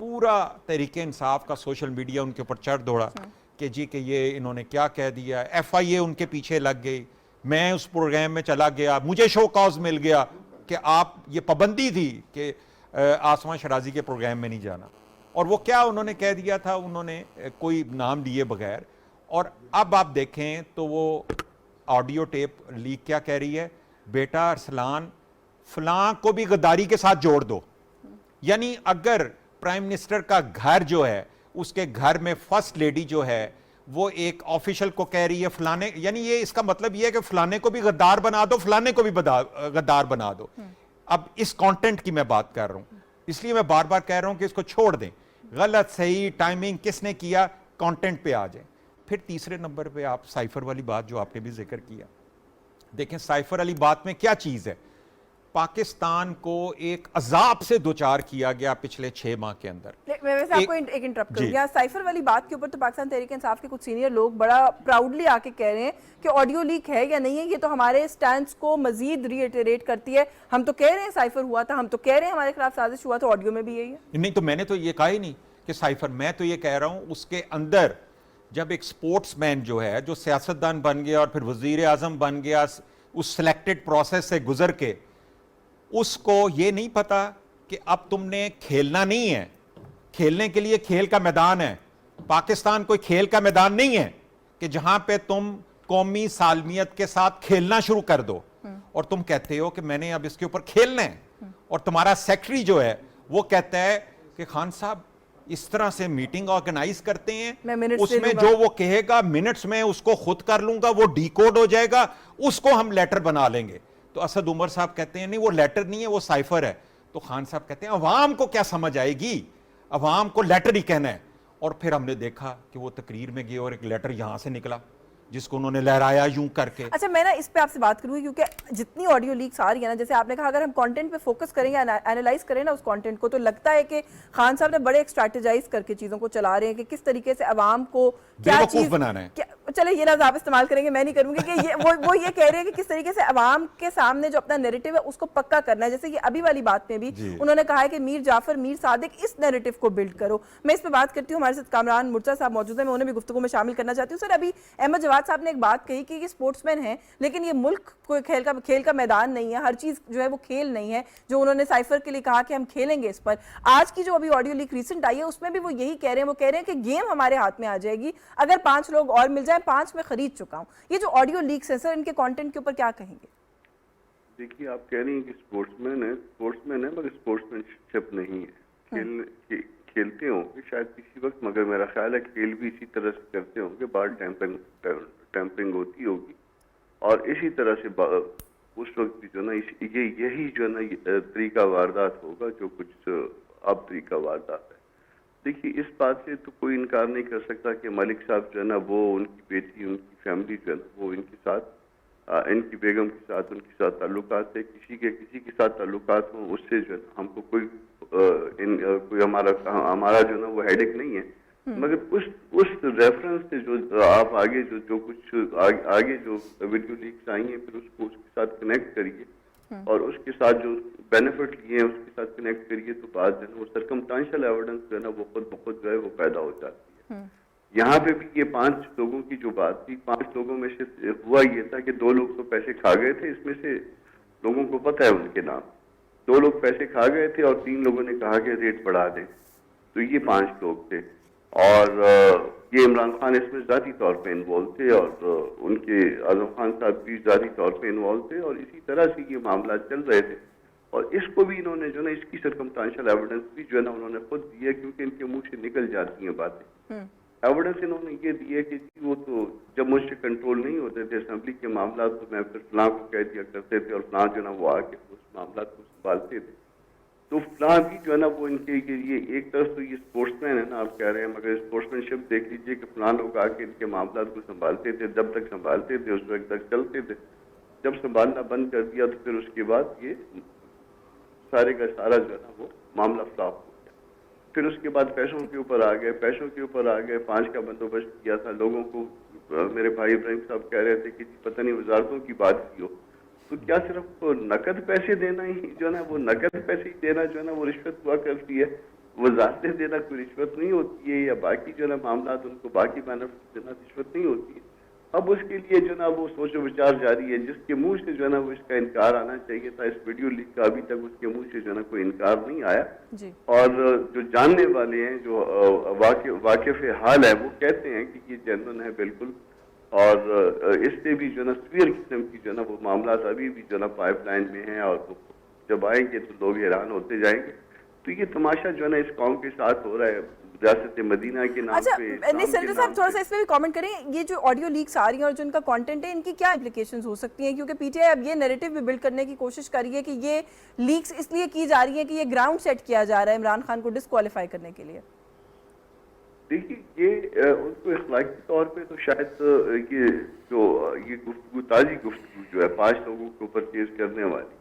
پورا تحریک انصاف کا سوشل میڈیا ان کے اوپر چڑھ دوڑا کہ جی کہ یہ انہوں نے کیا کہہ دیا, ایف آئی اے ان کے پیچھے لگ گئی, میں اس پروگرام میں چلا گیا, مجھے شو کاز مل گیا کہ آپ, یہ پابندی تھی کہ آسمہ شرازی کے پروگرام میں نہیں جانا. اور وہ کیا انہوں نے کہہ دیا تھا, انہوں نے کوئی نام لیے بغیر, اور اب آپ دیکھیں تو وہ آڈیو ٹیپ لیک کیا کہہ رہی ہے, بیٹا ارسلان فلاں کو بھی غداری کے ساتھ جوڑ دو. یعنی اگر پرائم منسٹر کا گھر جو ہے, اس کے گھر میں فرسٹ لیڈی جو ہے وہ ایک آفیشل کو کہہ رہی ہے فلانے, یعنی یہ اس کا مطلب یہ ہے کہ فلانے کو بھی غدار بنا دو, فلانے کو بھی غدار بنا دو. اب اس کانٹینٹ کی میں بات کر رہا ہوں, اس لیے میں بار بار کہہ رہا ہوں کہ اس کو چھوڑ دیں, غلط صحیح ٹائمنگ کس نے کیا, کانٹینٹ پہ آ جائیں. پھر تیسرے نمبر پہ آپ سائفر والی بات جو آپ نے بھی ذکر کیا, دیکھیں سائفر والی بات میں کیا چیز ہے, پاکستان کو ایک عذاب سے دوچار کیا گیا پچھلے 6 ماہ کے اندر. میں ویسے آپ کو ایک انٹرپٹ کروں گا, سائفر والی بات کے اوپر تو پاکستان تحریک انصاف کے کچھ سینئر لوگ بڑا پراؤڈلی آ کے کہہ رہے ہیں کہ آڈیو لیک ہے یا نہیں ہے, یہ تو ہمارے سٹینڈز کو مزید ری ایٹریٹ کرتی ہے. ہم تو کہہ رہے ہیں سائفر ہوا تھا, ہم تو کہہ رہے ہیں ہمارے خلاف سازش ہوا, تو آڈیو میں بھی یہی ہے. نہیں تو میں نے تو یہ کہا ہی نہیں کہ سائفر, میں تو یہ کہہ رہا ہوں اس کے اندر جب ایک سپورٹس مین جو ہے, جو سیاستدان بن گیا اور پھر وزیر اعظم بن گیا, اس سلیکٹڈ پروسیس سے گزر کے, اس کو یہ نہیں پتا کہ اب تم نے کھیلنا نہیں ہے, کھیلنے کے لیے کھیل کا میدان ہے. پاکستان کوئی کھیل کا میدان نہیں ہے کہ جہاں پہ تم قومی سالمیت کے ساتھ کھیلنا شروع کر دو اور تم کہتے ہو کہ میں نے اب اس کے اوپر کھیلنا ہے, اور تمہارا سیکرٹری جو ہے وہ کہتا ہے کہ خان صاحب اس طرح سے میٹنگ آرگنائز کرتے ہیں, اس میں جو وہ کہے گا منٹس میں اس کو خود کر لوں گا, وہ ڈی کوڈ ہو جائے گا, اس کو ہم لیٹر بنا لیں گے. تو اسد عمر صاحب کہتے ہیں نہیں وہ لیٹر نہیں ہے, وہ سائفر ہے. تو خان صاحب کہتے ہیں عوام کو کیا سمجھ آئے گی, عوام کو لیٹر ہی کہنا ہے. اور پھر ہم نے دیکھا کہ وہ تقریر میں گئے اور ایک لیٹر یہاں سے نکلا جس کو انہوں نے لہرایا یوں کر کے. اچھا میں نا اس پہ آپ سے بات کروں گی کیونکہ جتنی آڈیو لیکس آ رہی ہے نا, جیسے آپ نے کہا اگر ہم کانٹینٹ پہ فوکس کریں یا اینالائز کریں نا اس کانٹینٹ کو, تو لگتا ہے کہ خان صاحب نے بڑے اسٹریٹجائز کر کے چیزوں کو چلا رہے ہیں کہ کس طریقے سے عوام کو کیا چیز بنانا ہے. چلے یہ لفظ آپ استعمال کریں گے, میں نہیں کروں گی, کہ وہ یہ کہہ رہے ہیں کہ کس طریقے سے عوام کے سامنے جو اپنا نیریٹو ہے اس کو پکا کرنا ہے. جیسے کہ ابھی والی بات میں بھی انہوں نے کہا ہے کہ میر جعفر میر صادق اس نیریٹو کو بلڈ کرو. میں اس پہ بات کرتی ہوں, ہمارے ساتھ کامران مرتضیٰ صاحب موجود ہیں, میں انہیں بھی گفتگو میں شامل کرنا چاہتی ہوں. سر ابھی احمد جواد صاحب نے ایک بات کہی کہ یہ اسپورٹس مین ہیں لیکن یہ ملک کوئی کھیل کا میدان نہیں ہے, ہر چیز جو ہے وہ کھیل نہیں ہے, جو انہوں نے سائفر کے لیے کہا کہ ہم کھیلیں گے اس پر. آج کی جو ابھی آڈیو لیک ریسنٹ آئی ہے اس میں بھی وہ یہی کہہ رہے ہیں, وہ کہہ رہے ہیں کہ گیم ہمارے ہاتھ میں آ جائے گی اگر 5 لوگ اور مل جائیں, 5 میں خرید چکا ہوں. یہ جو آڈیو لیکس ہیں سر, ان کے کانٹینٹ کے اوپر کیا کہیں گے؟ دیکھیے آپ کہہ رہی ہیں کہ اسپورٹس مین ہے مگر اسپورٹس مین شپ نہیں ہے. کھیلتے ہوں گے شاید کسی وقت, مگر میرا خیال ہے کھیل بھی اسی طرح سے کرتے ہوں گے, بال ٹیمپرنگ ہوتی ہوگی اور اسی طرح سے اس وقت بھی جو نا یہی جو نا طریقہ واردات ہوگا جو کچھ اب طریقہ واردات ہے. دیکھیے اس بات سے تو کوئی انکار نہیں کر سکتا کہ ملک صاحب جو ہے نا وہ ان کی بیٹی, ان کی فیملی جو ہے نا وہ ان کے ساتھ, ان کی بیگم کے ساتھ ان کے ساتھ تعلقات ہے, کسی کے ساتھ تعلقات ہوں اس سے جو ہے ہم کو کوئی ہمارا جو نا وہ ہیڈک نہیں ہے. مگر اس ریفرنس سے جو آپ آگے جو کچھ آگے جو ویڈیو لیکس آئی ہیں پھر اس کو اس کے ساتھ کنیکٹ کریے اور اس کے ساتھ جو بینیفٹ لیے ہیں اس کے ساتھ کنیکٹ کریے تو بات جو ہے وہ سرکمٹانشل ایویڈنس جو ہے نا وہ خود بخود جو ہے وہ پیدا ہو جاتی ہے. یہاں پہ بھی یہ 5 لوگوں کی جو بات تھی, 5 لوگوں میں سے ہوا یہ تھا کہ 2 لوگ تو پیسے کھا گئے تھے, اس میں سے لوگوں کو پتہ ہے ان کے نام, 2 لوگ پیسے کھا گئے تھے اور 3 لوگوں نے کہا کہ ریٹ بڑھا دیں. تو یہ 5 لوگ تھے اور یہ عمران خان اس میں ذاتی طور پہ انوالو تھے اور ان کے اعظم خان صاحب بھی ذاتی طور پہ انوالو تھے اور اسی طرح سے یہ معاملات چل رہے تھے. اور اس کو بھی انہوں نے جو نا اس کی سرکمٹانشل ایویڈنس بھی جو ہے نا انہوں نے خود دی ہے, کیونکہ ان کے منہ سے نکل جاتی ہیں باتیں. ایویڈنس انہوں نے یہ دی ہے کہ وہ تو جب مجھ سے کنٹرول نہیں ہوتے تھے اسمبلی کے معاملات تو میں پھر فلاں کو کہہ دیا کرتے تھے اور فلاں جو ہے نا وہ آ کے اس معاملات کو سنبھالتے تھے. تو فلاں بھی جو ہے نا وہ ان کے یہ ایک طرف تو یہ اسپورٹس مین ہے نا آپ کہہ رہے ہیں, مگر اسپورٹس مین شپ دیکھ لیجیے کہ فلاں لوگ آ کے ان کے معاملات کو سنبھالتے تھے, جب تک سنبھالتے تھے اس وقت تک چلتے تھے, جب سنبھالنا بند کر دیا تو پھر اس کے بعد یہ سارے کا سارا جو ہے نا وہ معاملہ فلاپ ہو گیا. پھر اس کے بعد پیسوں کے اوپر آ گئے, 5 کا بندوبست کیا تھا لوگوں کو. میرے بھائی ابراہیم صاحب کہہ رہے تھے کہ پتہ نہیں وزارتوں کی بات کی ہو, تو کیا صرف نقد پیسے دینا ہی جو ہے نا وہ نقد پیسے ہی دینا جو ہے نا وہ رشوت ہوا کرتی ہے, وزارتیں دینا کوئی رشوت نہیں ہوتی ہے, یا باقی جو ہے نا معاملات ان کو باقی بینیفٹ دینا رشوت نہیں ہوتی ہے. اب اس کے لیے جو ہے نا وہ سوچ و وچار جاری ہے, جس کے منہ سے جو ہے نا وہ اس کا انکار آنا چاہیے تھا. اس ویڈیو لیک کا ابھی تک اس کے منہ سے جو ہے نا کوئی انکار نہیں آیا اور جو جاننے والے ہیں جو واقف حال ہے وہ کہتے ہیں کہ یہ جینون ہے بالکل, اور اس سے بھی جو ہے نا سویر قسم کی جو ہے نا وہ معاملات ابھی بھی جو ہے نا پائپ لائن میں ہیں اور جب آئیں گے تو لوگ حیران ہوتے جائیں گے. تو یہ تماشا جو ہے نا اس قوم کے ساتھ ہو رہا ہے ریاست مدینہ کے نام پہ. نہیں سینیٹر صاحب تھوڑا سا اس پہ بھی کامنٹ کریں, یہ جو آڈیو لیکس آ رہی ہیں اور جو ان کا کانٹینٹ ہے ان کی کیا امپلیکیشنز ہو سکتی ہیں, کیونکہ پی ٹی آئی اب یہ نیریٹو بھی بلڈ کرنے کی کوشش کر رہی ہے کہ یہ لیکس اس لیے کی جا رہی ہیں کہ یہ گراؤنڈ سیٹ کیا جا رہا ہے عمران خان کو ڈسکوالیفائی کرنے کے لیے. دیکھیے یہ ان کو اخلاقی طور پہ تو شاید یہ گفتگو تازی گفتگو جو ہے 5 لوگوں کو پرچیز کرنے والی,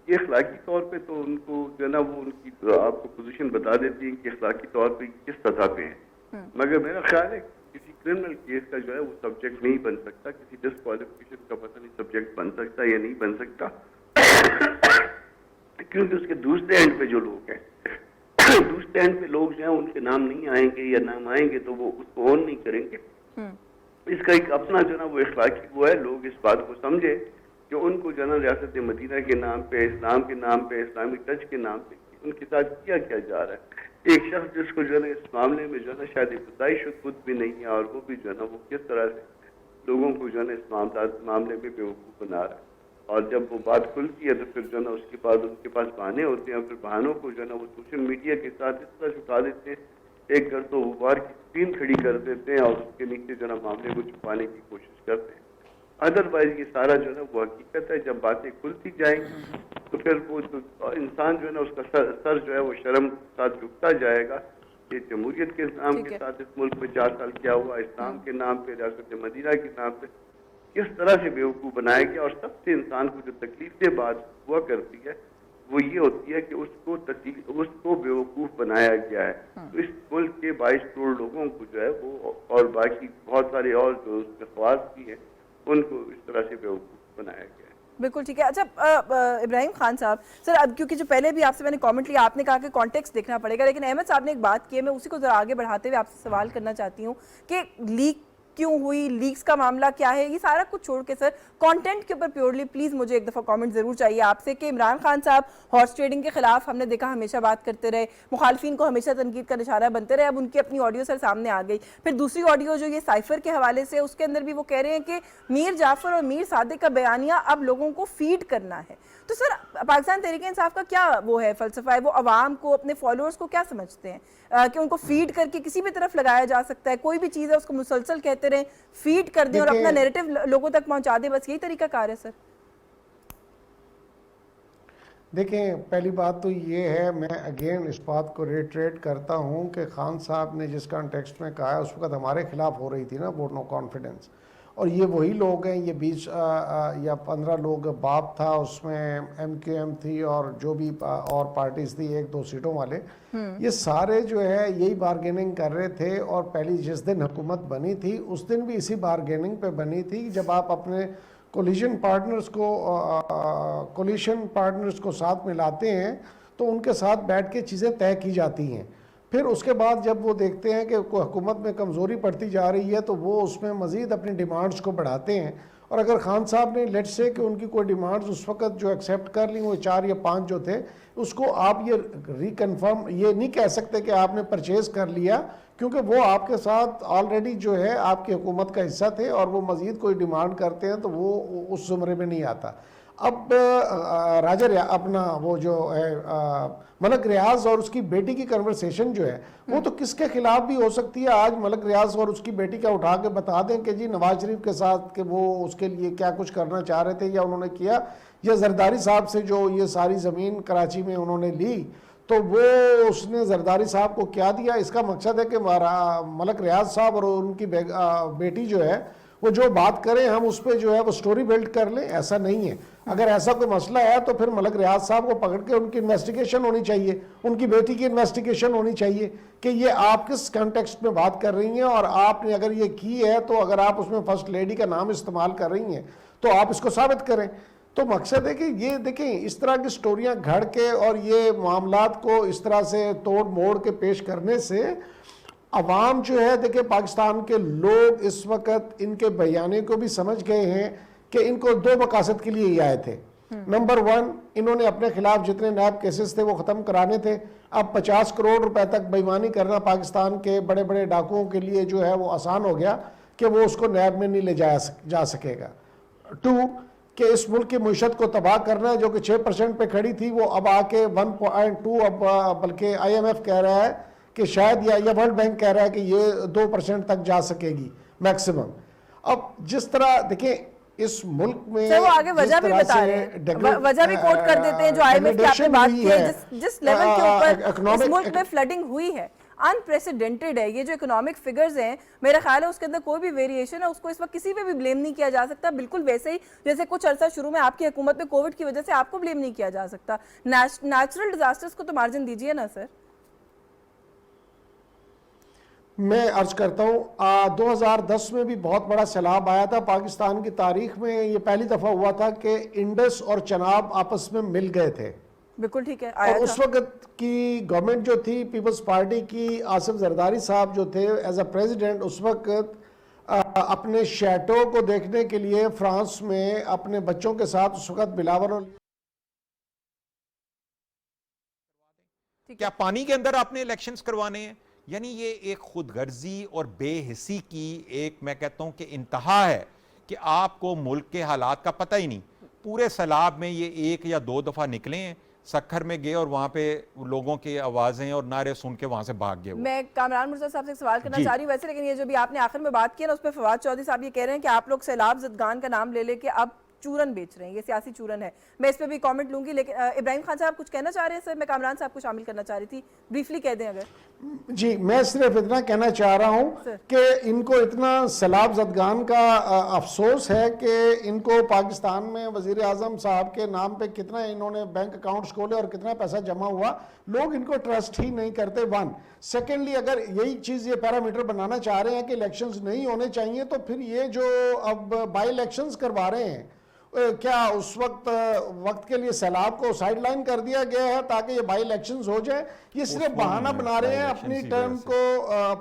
یہ اخلاقی طور پہ تو ان کو جو ہے نا وہ ان کی آپ کو پوزیشن بتا دیتی ہے کہ اخلاقی طور پہ کس سطح پہ ہیں. مگر میرا خیال ہے کسی کرمنل کیس کا جو ہے وہ سبجیکٹ نہیں بن سکتا, کسی ڈسکوالیفیکیشن کا پتہ نہیں سبجیکٹ بن سکتا یا نہیں بن سکتا, کیونکہ اس کے دوسرے اینڈ پہ جو لوگ ہیں, دوسرے اینڈ پہ لوگ جو ہیں ان کے نام نہیں آئیں گے یا نام آئیں گے تو وہ اس کو آن نہیں کریں گے. اس کا ایک اپنا جو ہے نا وہ اخلاقی وہ ہے, لوگ اس بات کو سمجھے کہ ان کو جو ہے نا ریاست مدینہ کے نام پہ, اسلام کے نام پہ, اسلامی ٹچ کے نام پہ ان کے ساتھ کیا جا رہا ہے. ایک شخص جس کو جو ہے نا اس معاملے میں جو ہے نا شاید ابتدائی خود بھی نہیں ہے اور وہ بھی جو ہے نا وہ کس طرح سے لوگوں کو جو ہے نا اس معاملے میں بیوقوف بنا رہا ہے. اور جب وہ بات کھلتی ہے تو پھر جو ہے نا اس کے بعد ان کے پاس بہانے ہوتے ہیں, پھر بہانوں کو جو ہے نا وہ سوشل میڈیا کے ساتھ اس طرح چھپا دیتے ہیں, ایک گھر تو غبار کی اسکرین کھڑی کر دیتے ہیں اور اس کے نیچے جو ہے نا معاملے کو چھپانے کی کوشش کرتے ہیں. ادروائز یہ سارا جو ہے نا وہ حقیقت ہے. جب باتیں کھلتی جائیں گی تو پھر وہ انسان جو ہے نا اس کا سر جو ہے وہ شرم کے ساتھ جھکتا جائے گا کہ جمہوریت کے نام کے ساتھ اس ملک میں 4 سال کیا ہوا, اسلام کے نام پہ, ریاست مدینہ کے نام پہ کس طرح سے بیوقوف بنایا گیا. اور سب سے انسان کو جو تکلیف دہ بات ہوا کرتی ہے وہ یہ ہوتی ہے کہ اس کو بیوقوف بنایا گیا ہے. تو اس ملک کے 22 کروڑ لوگوں کو جو ہے وہ اور باقی بہت سارے اور جو اس کے خواص بھی ہیں ان کو اس طرح سے بیوقوف بنایا گیا ہے. بالکل ٹھیک ہے. اچھا ابراہیم خان صاحب سر، اب کیونکہ جو پہلے بھی آپ سے میں نے کامنٹ لیا، آپ نے کہا کہ کانٹیکسٹ دیکھنا پڑے گا، لیکن احمد صاحب نے ایک بات کی ہے، میں اسی کو ذرا آگے بڑھاتے ہوئے آپ سے سوال کرنا چاہتی ہوں کہ لیک کیوں ہوئی، لیکس کا معاملہ کیا ہے، یہ سارا کچھ چھوڑ کے سر کانٹینٹ کے اوپر پیورلی پلیز مجھے ایک دفعہ کامنٹ ضرور چاہیے آپ سے کہ عمران خان صاحب ہارس ٹریڈنگ کے خلاف ہم نے دیکھا ہمیشہ بات کرتے رہے، مخالفین کو ہمیشہ تنقید کا اشارہ بنتے رہے، اب ان کی اپنی آڈیو سر سامنے آ گئی. پھر دوسری آڈیو جو یہ سائفر کے حوالے سے، اس کے اندر بھی وہ کہہ رہے ہیں کہ میر جعفر اور میر صادق کا بیانیہ اب لوگوں کو فیڈ کرنا ہے. تو سر پاکستان تحریک انصاف کا کیا وہ ہے فلسفہ ہے، وہ عوام کو اپنے فالوورز کو کیا سمجھتے ہیں کہ ان کو فیڈ کر کے کسی بھی طرف لگایا جا سکتا ہے، کوئی بھی چیز ہے اس کو مسلسل کہتے رہیں، فیڈ کر دیں اور اپنا نیریٹو لوگوں تک پہنچا دیں، بس یہی طریقہ کار ہے سر؟ دیکھیں پہلی بات تو یہ ہے، میں اگین اس بات کو ریٹریٹ کرتا ہوں کہ خان صاحب نے جس کانٹیکسٹ میں کہا ہے اس وقت ہمارے خلاف ہو رہی تھی نا ووٹ نو کانفیڈنس، اور یہ وہی لوگ ہیں، یہ 20 یا 15 لوگ، باپ تھا اس میں، MQM تھی اور جو بھی اور پارٹیز تھی 1-2 سیٹوں والے، یہ سارے جو ہے یہی بارگیننگ کر رہے تھے. اور پہلی جس دن حکومت بنی تھی اس دن بھی اسی بارگیننگ پہ بنی تھی. جب آپ اپنے کولیشن پارٹنرز کو ساتھ ملاتے ہیں تو ان کے ساتھ بیٹھ کے چیزیں طے کی جاتی ہیں. پھر اس کے بعد جب وہ دیکھتے ہیں کہ حکومت میں کمزوری پڑتی جا رہی ہے تو وہ اس میں مزید اپنی ڈیمانڈز کو بڑھاتے ہیں. اور اگر خان صاحب نے لیٹ سے کہ ان کی کوئی ڈیمانڈز اس وقت جو ایکسیپٹ کر لیں، وہ 4 یا 5 جو تھے، اس کو آپ یہ ریکنفرم یہ نہیں کہہ سکتے کہ آپ نے پرچیز کر لیا، کیونکہ وہ آپ کے ساتھ آلریڈی جو ہے آپ کی حکومت کا حصہ تھے اور وہ مزید کوئی ڈیمانڈ کرتے ہیں تو وہ اس زمرے میں نہیں آتا. اب اپنا وہ جو ہے ملک ریاض اور اس کی بیٹی کی کنورسیشن جو ہے وہ تو کس کے خلاف بھی ہو سکتی ہے. آج ملک ریاض اور اس کی بیٹی کا اٹھا کے بتا دیں کہ جی نواز شریف کے ساتھ کہ وہ اس کے لیے کیا کچھ کرنا چاہ رہے تھے یا انہوں نے کیا، یا زرداری صاحب سے جو یہ ساری زمین کراچی میں انہوں نے لی تو وہ اس نے زرداری صاحب کو کیا دیا. اس کا مقصد ہے کہ ملک ریاض صاحب اور ان کی بیٹی جو ہے وہ جو بات کریں ہم اس پہ جو ہے وہ سٹوری بلڈ کر لیں. ایسا نہیں ہے. اگر ایسا کوئی مسئلہ ہے تو پھر ملک ریاض صاحب کو پکڑ کے ان کی انویسٹیگیشن ہونی چاہیے، ان کی بیٹی کی انویسٹیگیشن ہونی چاہیے کہ یہ آپ کس کانٹیکسٹ میں بات کر رہی ہیں، اور آپ نے اگر یہ کی ہے تو اگر آپ اس میں فرسٹ لیڈی کا نام استعمال کر رہی ہیں تو آپ اس کو ثابت کریں. تو مقصد ہے کہ یہ دیکھیں اس طرح کی سٹوریاں گھڑ کے اور یہ معاملات کو اس طرح سے توڑ موڑ کے پیش کرنے سے عوام جو ہے، دیکھیں پاکستان کے لوگ اس وقت ان کے بیانے کو بھی سمجھ گئے ہیں کہ ان کو 2 مقاصد کے لیے ہی آئے تھے. نمبر 1، انہوں نے اپنے خلاف جتنے نیب کیسز تھے وہ ختم کرانے تھے. اب 50 کروڑ روپے تک بےایمانی کرنا پاکستان کے بڑے بڑے ڈاکوؤں کے لیے جو ہے وہ آسان ہو گیا کہ وہ اس کو نیب میں نہیں لے جا سکے گا. 2، کہ اس ملک کی معیشت کو تباہ کرنا ہے جو کہ 6% پہ کھڑی تھی وہ اب آ کے 1.2، اب بلکہ IMF کہہ رہا ہے کہ شاید یا ورلڈ بینک کہہ رہا ہے کہ یہ 2% تک جا سکے گی میکسیمم. اب جس طرح دیکھیں اس ملک میں وہ آگے وجہ بھی بتا رہے ہیں، وجہ بھی کوٹ کر دیتے ہیں جو IMF کی آپ نے بات کی ہے، جس لیول کے اوپر اس ملک میں فلڈنگ ہوئی ہے انپریسیڈنٹڈ ہے. یہ جو اکنامک فگرز ہیں میرا خیال ہے اس کے اندر کوئی بھی ویریشن ہے اس کو اس وقت کسی پہ بھی بلیم نہیں کیا جا سکتا. بالکل ویسے ہی جیسے کچھ عرصہ شروع میں آپ کی حکومت میں کووڈ کی وجہ سے آپ کو بلیم نہیں کیا جا سکتا. نیچرل ڈیزاسٹرز کو تو مارجن دیجیے نا سر. میں عرض کرتا ہوں 2010 میں بھی بہت بڑا سیلاب آیا تھا پاکستان کی تاریخ میں. یہ پہلی دفعہ ہوا تھا کہ انڈس اور چناب آپس میں مل گئے تھے. بالکل ٹھیک ہے. اور اس وقت کی گورنمنٹ جو تھی پیپلز پارٹی کی، آصف زرداری صاحب جو تھے ایز اے پریزیڈنٹ، اس وقت اپنے شیٹو کو دیکھنے کے لیے فرانس میں اپنے بچوں کے ساتھ اس وقت بلاور اور کیا پانی کے اندر آپ نے الیکشنز کروانے ہیں؟ یعنی یہ ایک خود غرضی اور بے حسی کی ایک میں کہتا ہوں کہ انتہا ہے کہ آپ کو ملک کے حالات کا پتہ ہی نہیں. پورے سیلاب میں یہ 1 یا 2 دفعہ نکلے ہیں، سکھر میں گئے اور وہاں پہ لوگوں کی آوازیں اور نعرے سن کے وہاں سے بھاگ گئے. میں کامران مرزا صاحب سے سوال کرنا چاہ رہی ہوں ویسے، لیکن یہ جو بھی آپ نے آخر میں بات کی نا اس پہ فواد چودھری صاحب یہ کہہ رہے ہیں کہ آپ لوگ سیلاب زدگان کا نام لے لے کے اب چورن بیچ رہے ہیں، یہ سیاسی چورن ہے. میں اس پہ بھی کامنٹ لوں گی، لیکن ابراہیم خان صاحب کچھ کہنا چاہ رہے ہیں؟ سر میں کامران صاحب کو شامل کرنا چاہ رہی تھی، بریفلی کہہ دیں اگر. جی میں صرف اتنا کہنا چاہ رہا ہوں کہ ان کو اتنا سیلاب زدگان کا افسوس ہے کہ ان کو پاکستان میں وزیر اعظم صاحب کے نام پہ کتنا انہوں نے بینک اکاؤنٹس کھولے اور کتنا پیسہ جمع ہوا، لوگ ان کو ٹرسٹ ہی نہیں کرتے. ون سیکنڈلی اگر یہی چیز یہ پیرامیٹر بنانا چاہ رہے ہیں کہ الیکشنز نہیں ہونے چاہیے، تو پھر یہ جو اب بائی الیکشنز کروا رہے ہیں، کیا اس وقت کے لیے سیلاب کو سائیڈ لائن کر دیا گیا ہے تاکہ یہ بائی الیکشنز ہو جائیں؟ یہ صرف بہانہ بنا رہے ہیں اپنی ٹرم کو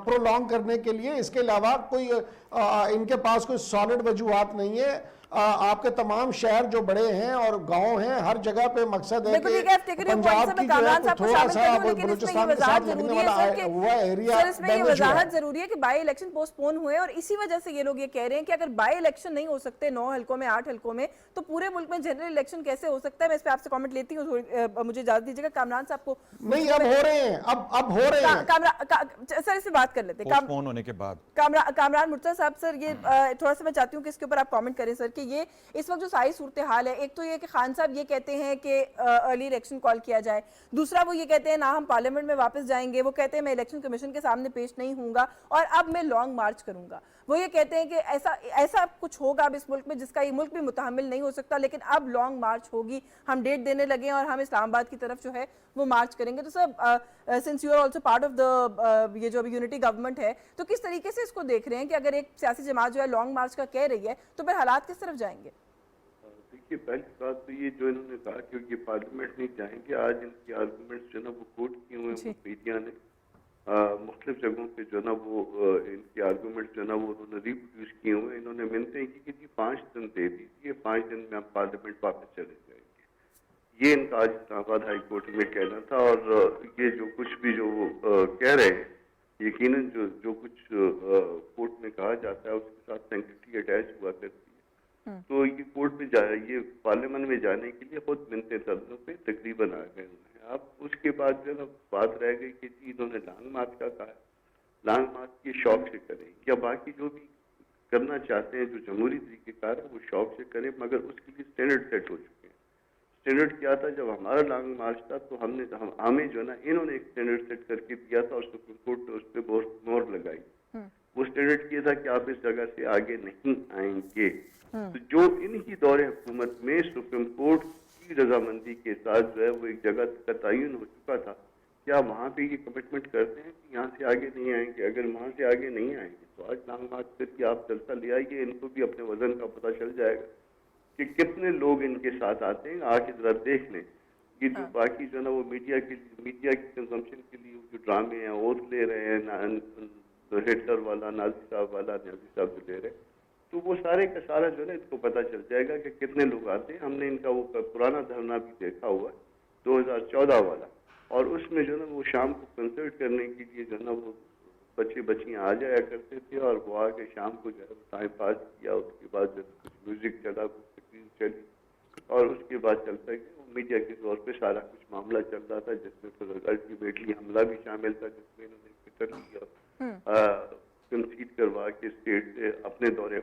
پرولونگ کرنے کے لیے. اس کے علاوہ کوئی ان کے پاس کوئی سالڈ وجوہات نہیں ہے. آپ کے تمام شہر جو بڑے ہیں اور گاؤں ہیں، ہر جگہ پہ مقصد ہے کہ پنجاب کی جو ہے تھوڑا سا بلوچستان کے ساتھ لگنے والا ہوا ایریا یہ وضاحت ضروری ہے کہ بائی الیکشن پوسٹ پون ہوئے، اور اسی وجہ سے یہ لوگ یہ کہہ رہے ہیں کہ اگر بائی الیکشن نہیں ہو سکتے 9 حلقوں میں 8 حلقوں میں، تو پورے ملک میں جنرل الیکشن کیسے ہو سکتا ہے؟ میں اس پہ آپ سے کامنٹ لیتی ہوں، مجھے اجازت دیجیے گا. کامران صاحب کو نہیں، اب ہو رہے ہیں، اب ہو رہے ہیں سر، اس سے بات کر لیتے ہیں پوسٹ پون ہونے کے بعد. کامران مرتضیٰ صاحب، سر یہ تھوڑا سا میں چاہتی ہوں کہ اس کے اوپر آپ کامنٹ کریں سر، کہ یہ اس وقت جو ساری صورتحال ہے، ایک تو یہ کہ خان صاحب یہ کہتے ہیں کہ ارلی الیکشن کال کیا جائے، دوسرا وہ یہ کہتے ہیں نہ ہم پارلیمنٹ میں واپس جائیں گے، وہ کہتے ہیں میں الیکشن کمیشن کے سامنے پیش نہیں ہوں گا اور اب میں لانگ مارچ کروں گا. وہ یہ کہتے ہیں کہ ایسا کچھ ہوگا اب اس ملک میں جس کا یہ ملک بھی متحمل نہیں ہو سکتا، لیکن اب لانگ مارچ ہوگی، ہم ڈیٹ دینے لگے اور ہم اسلام آباد کی طرف جو ہے وہ مارچ کریں گے. تو sir since you are also part of the یہ جو ابھی یونٹی گورنمنٹ ہے، تو کس طریقے سے اس کو دیکھ رہے ہیں کہ اگر ایک سیاسی جماعت جو ہے لانگ مارچ کا کہہ رہی ہے تو پھر حالات کس طرف جائیں گے؟ دیکھیے، پہلی بات تو یہ جو انہوں نے کہا کہ یہ پارلیمنٹ نہیں جائیں گے، آج ان کی آرگومنٹس جو ہے نا وہ کوٹ کیے ہوئے ہیں میڈیا نے مختلف جگہوں پہ جو ہے نا وہ ان کی آرگومنٹ جو ہے نا وہ انہوں نے ریپروڈیوس کیے ہوئے ہیں. انہوں نے منتیں کی کہ جی 5 دن دے دیجیے، 5 دن میں ہم پارلیمنٹ واپس چلے جائیں گے. یہ ان کا آج اسلام آباد ہائی کورٹ میں کہنا تھا. اور یہ جو کچھ بھی جو وہ کہہ رہے ہیں، یقیناً جو کچھ کورٹ میں کہا جاتا ہے اس کے ساتھ سینکٹری اٹیچ ہوا کرتی ہے. تو یہ کورٹ میں یہ پارلیمنٹ میں جانے کے لیے خود منتیں درجوں پہ تقریباً آ گئے ہوئے ہیں. اب اس کے بعد جو ہے نا بات رہ گئی کہ جی انہوں نے لانگ مارچ کا کہا ہے، لانگ مارچ کے شوق سے کریں یا باقی جو بھی کرنا چاہتے ہیں جو جمہوری طریقہ کار ہے وہ شوق سے کریں، مگر اس کے لیے اسٹینڈرڈ سیٹ ہو چکے ہیں. اسٹینڈرڈ کیا تھا؟ جب ہمارا لانگ مارچ تھا تو ہمیں جو ہے نا انہوں نے ایک اسٹینڈرڈ سیٹ کر کے دیا تھا اور سپریم کورٹ نے اس پہ مہر لگائی. وہ اسٹینڈرڈ یہ تھا کہ آپ اس جگہ سے آگے نہیں آئیں گے. تو جو ان کی دور حکومت میں سپریم کورٹ کی رضامندی کے ساتھ جو ہے وہ ایک جگہ کا تعین ہو چکا تھا، کیا وہاں پہ یہ کمٹمنٹ کرتے ہیں کہ یہاں سے آگے نہیں آئیں گے؟ اگر وہاں سے آگے نہیں آئیں گے تو آج لانگ مارچ کر کے آپ جلسہ لے آئیے، ان کو بھی اپنے وزن کا پتہ چل جائے گا کہ کتنے لوگ ان کے ساتھ آتے ہیں. آ کے ذرا دیکھ لیں کہ جو باقی جو ہے نا وہ میڈیا کی کنزمپشن کے لیے جو ڈرامے ہیں اور لے رہے ہیں، ہٹلر والا، نازی صاحب والا، نیازی صاحب جو لے رہے ہیں، تو وہ سارے کا سارا جو ہے نا اس کو پتہ چل جائے گا کہ کتنے لوگ آتے ہیں. ہم نے ان کا وہ پرانا دھرنا بھی دیکھا ہوا ہے 2014 والا، اور اس میں جو ہے نا وہ شام کو کنسرٹ کرنے کے لیے جو ہے نا وہ بچیاں آ جایا کرتے تھے اور وہ آ کے شام کو جو ہے ٹائم پاس کیا. اس کے بعد جو کچھ میوزک چلا، کچھ تقریر چلی، اور اس کے بعد چلتا ہے کہ میڈیا کے طور پہ سارا کچھ معاملہ چل رہا تھا، جس میں پھر الٹیمیٹلی حملہ بھی شامل تھا، جس میں انہوں نے فکر لیا کنسیڈ کروا کے اسٹیٹ سے اپنے دورے.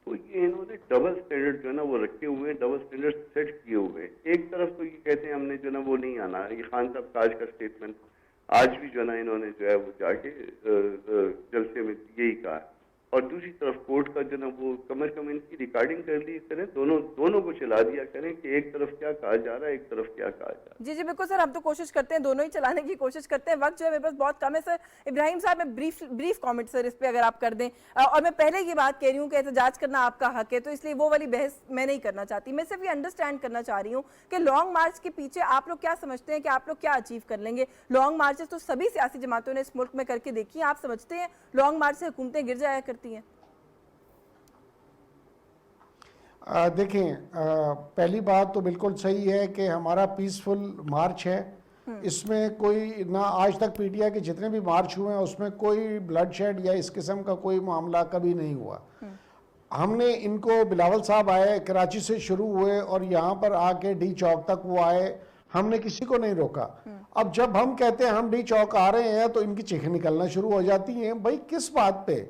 تو یہ انہوں نے ڈبل اسٹینڈرڈ جو ہے نا وہ رکھے ہوئے ہیں، ڈبل اسٹینڈرڈ سیٹ کیے ہوئے ہیں. ایک طرف تو یہ کہتے ہیں ہم نے جو ہے نا وہ نہیں آنا، یہ خان صاحب کا آج کا اسٹیٹمنٹ، آج بھی جو ہے نا انہوں نے جو ہے وہ جا کے جلسے میں یہی کہا. اور دوسری طرف کورٹ کا جو نا وہ کم از کم ان کی ریکارڈنگ کر لی کریں، دونوں کو چلا دیا کریں کہ ایک طرف کیا کہا جا رہا ہے، ایک طرف کیا کہا جا رہا ہے. جی بالکل سر، ہم تو کوشش کرتے ہیں دونوں ہی چلانے کی کوشش کرتے ہیں. وقت جو ہے میرے پاس بہت کم ہے. سر ابراہیم صاحب، میں بریف کامنٹ سر اس پہ اگر آپ کر دیں. اور میں پہلے یہ بات کہہ رہی ہوں کہ احتجاج کرنا آپ کا حق ہے، تو اس لیے وہ والی بحث میں نہیں کرنا چاہتی. میں صرف یہ انڈرسٹینڈ کرنا چاہ رہی ہوں کہ لانگ مارچ کے پیچھے آپ لوگ کیا سمجھتے ہیں کہ آپ لوگ کیا اچیو کر لیں گے؟ لانگ مارچز تو سبھی سیاسی جماعتوں نے اس ملک میں کر کے دیکھی ہیں. آپ سمجھتے ہیں لانگ مارچ سے حکومتیں گر جایا کرتی ہیں؟ دیکھیں، پہلی بات تو بالکل صحیح ہے کہ ہمارا پیسفل مارچ ہے. اس میں کوئی نہ آج تک پی ٹی آئی کے جتنے بھی مارچ ہوئے ہیں اس میں کوئی بلڈ شیڈ یا اس قسم کا کوئی معاملہ کبھی نہیں ہوا. ہم نے ان کو، بلاول صاحب آئے کراچی سے شروع ہوئے اور یہاں پر آ کے ڈی چوک تک وہ آئے، ہم نے کسی کو نہیں روکا. اب جب ہم کہتے ہیں ہم ڈی چوک آ رہے ہیں تو ان کی چیخیں نکلنا شروع ہو جاتی ہیں. بھائی کس بات پہ؟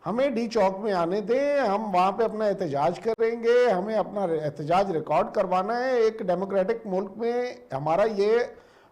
ہمیں ڈی چوک میں آنے دیں، ہم وہاں پہ اپنا احتجاج کریں گے، ہمیں اپنا احتجاج ریکارڈ کروانا ہے. ایک ڈیموکریٹک ملک میں ہمارا یہ